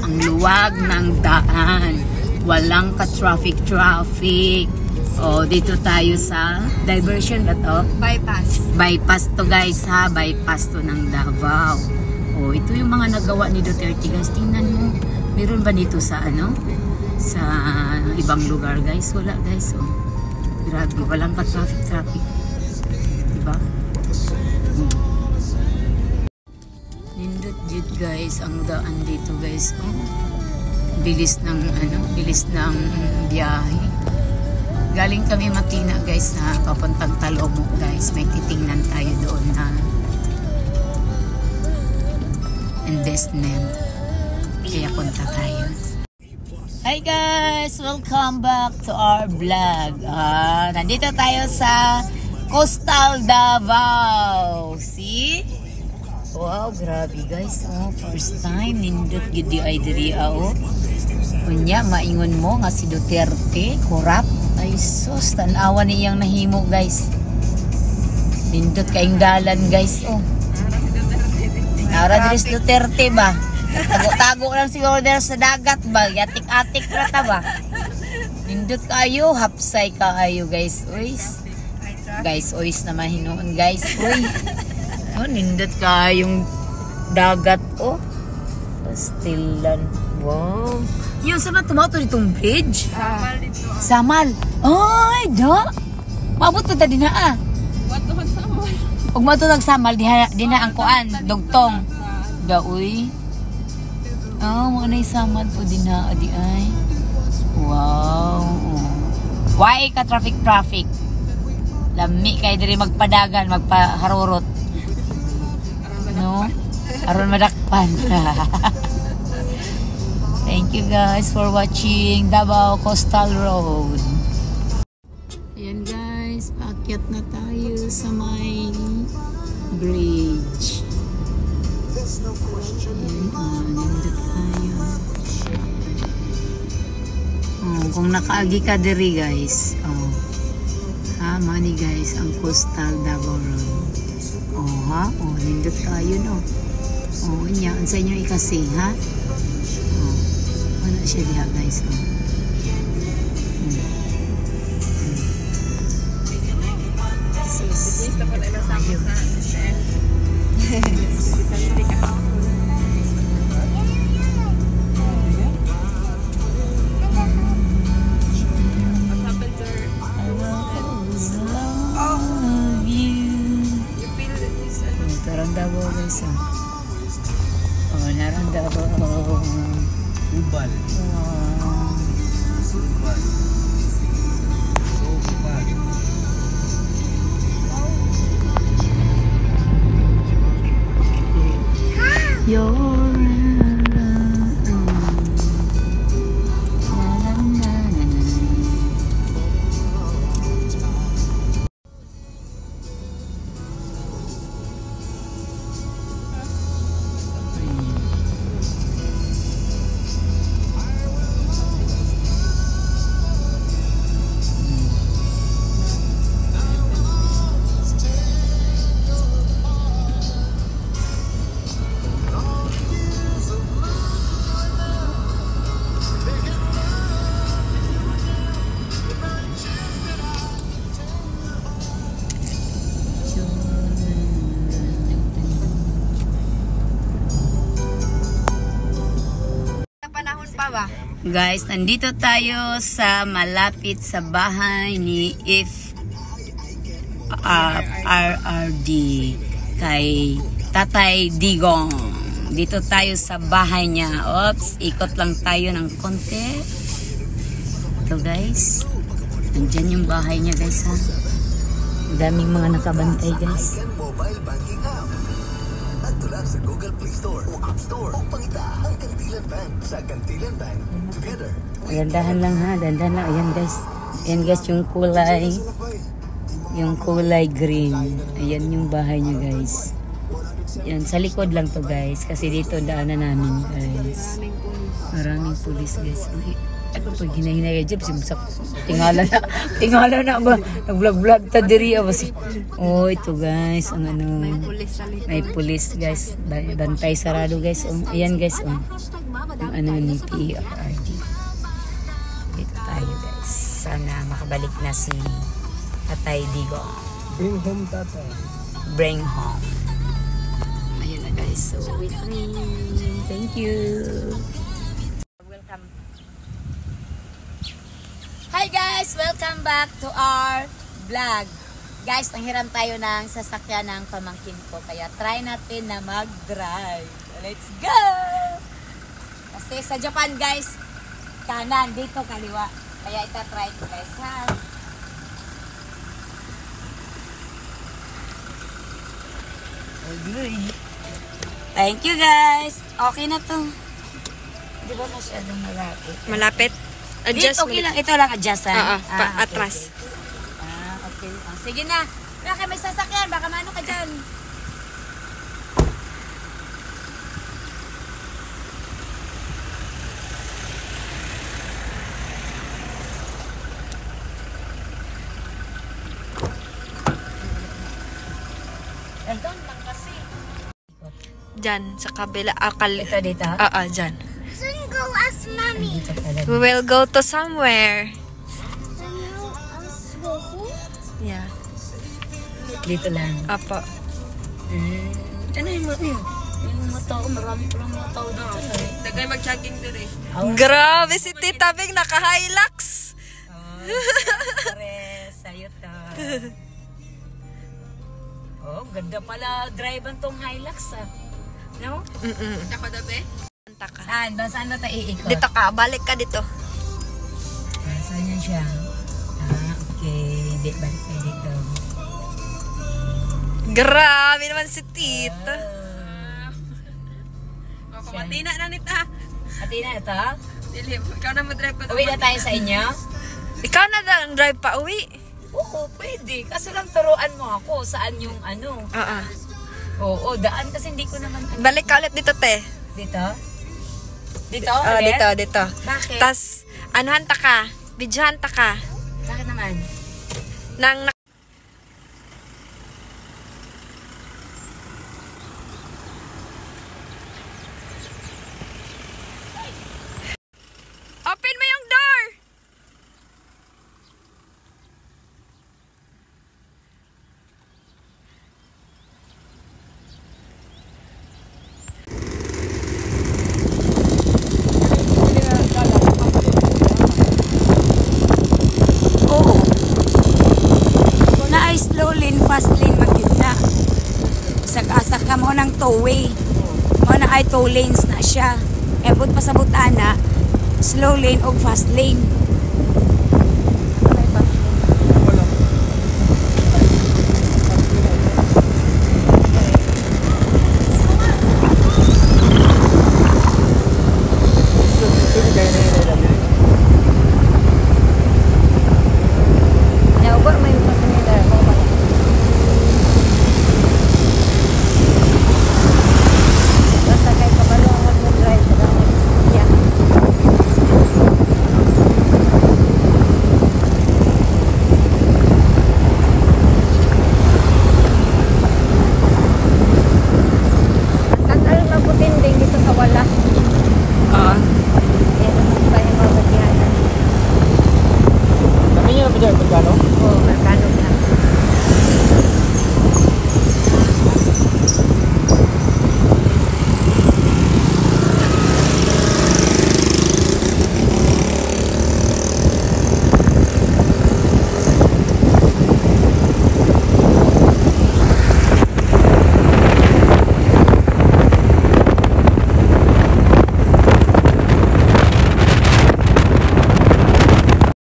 ang luwag ng daan. Walang ka-traffic. Oh, dito tayo sa diversion ba to? Bypass. Bypass to guys ha, bypass to ng Davao. Oh, ito yung mga nagawa ni Duterte guys. Tingnan mo, meron ba dito sa ano? Sa ibang lugar guys? Wala guys. Oh, grabe, walang ka-traffic. Diba? Nindot jud guys ang daan dito guys. Oh, bilis ng biyahe. Galing kami Matina guys na papuntang Talomo guys. May titingnan tayo doon na investment. Kaya punta tayo. Hi guys! Welcome back to our vlog. Nandito tayo sa Coastal Davao. See? Wow, grabe guys. Oh, first time nindot gid ay diri oh. Kunya maingon mo nga si Duterte corrupt. Ay sus, tanawa niyang nahimo guys. Nindot kaing dalan guys oh. Ara diri si Duterte ba? Tago-tago lang siguro diri sa dagat ba? Yatik-atik rata ba? Nindot kayo, hapsay kayo guys. Uys. Guys, uys naman hinuon guys. Uy. Oh, nindot kayong dagat oh. Pastilan. Wow. Yung sama tumato ditong bridge? Samal dito. Samal. Ay, da. Maabot pa ta din na Watuhan samal. Ug mato nagsamal din na ang kuan, dugtong. Da uy. Oh, mo na samal po din na adi ay. Wow. Why ka traffic? Lami kay diri magpadagan, magpaharurot. No? Aron madakpan. Thank you guys for watching Davao Coastal Road. Ayan guys, paakyat na tayo sa may bridge. Ayan, nandito tayo. Oh, kung nakaagi ka diri guys, oh. Ha, money guys, ang Coastal Davao Road. Oh ha, oh, nandito tayo no. Oh, nya, unsa inyo ikasi ha? Ano siya diha guys oh. Gusto ko na nasama sa Narandabaw guys oh. Oh, narandabaw. Ubal. Wow. Ubal. So ubal. Guys, nandito tayo sa malapit sa bahay ni RRD kay Tatay Digong. Dito tayo sa bahay niya. Oops, ikot lang tayo ng konti. Ito guys, nandyan yung bahay niya guys ha. Daming mga nakabantay guys. Mobile banking app. Nagtula sa Google Play Store o App Store o pangita ang Kantilan Bank sa Kantilan Bank. Together. Dandahan lang ha, dandahan lang. Ayan guys. Ayan guys yung kulay. Yung kulay green. Ayan yung bahay niya guys. Yan, sa likod lang to guys. Kasi dito daanan namin guys. Maraming pulis guys. Ano pag hinahinay ka dyan, tingala na ba? Nag-vlog-vlog ta diri ba si? Oh, ito guys, ang ano. May pulis guys. Bantay sarado guys. Ayan guys. Yung ano ni PRD. Dito tayo guys. Sana makabalik na si Tatay Digo. Bring home tatay. Bring home. Ayun na guys. So, with me. Thank you. Welcome. Hi guys! Welcome back to our vlog. Guys, nanghiram tayo ng sasakyan ng pamangkin ko. Kaya try natin na mag-drive. Let's go! Kasi sa Japan guys, kanan, dito kaliwa. Kaya ita-try ko guys ha. Thank you guys. Okay na to. Di ba masyadong malapit? Malapit. Dito, okay lang. Ito lang adjustan. Okay, atras. Okay. Okay. Sige na. Baka may sasakyan. Baka mano ka dyan. Ay, doon lang kasi. Dyan, sa kabila. Ito dito? Dyan. Go ask mommy. Dito pala. We will go to somewhere. Yeah. Dito lang. Apo. Ano yung mga yun? Yung mga tao, marami palang mga tao dito. Dagay mag-jogging din eh. Grabe si Tita Bing, naka-Hilux. Pares, sa'yo to. Oh, ganda pala drive tong Hilux ah. No? Ako dabe? Saan? Saan na tayo iikot? Dito ka, balik ka dito. Saan yan siya? Okay. Balik tayo dito. Grabe naman si Tita. Siya. na nita. Ati na ito? Dili, ikaw na mag-drive pa. Uwi na tayo sa inyo? Ikaw na lang drive pa uwi. Oo, pwede. Kaso lang turuan mo ako saan yung ano. Oo, daan kasi hindi ko naman. Balik ka ulit dito, te. Dito? Dito? Oh, ulit? dito. Bakit? Tas, anuhan ta ka? Videohan ta ka? Bakit naman? Nang Open mo yung door! Oo. Na ay slow lane, fast lane magkita. Sak-asak ka mo ng two-way. Mo na ay two lanes na siya. Ebot pa sa butana, slow lane o fast lane.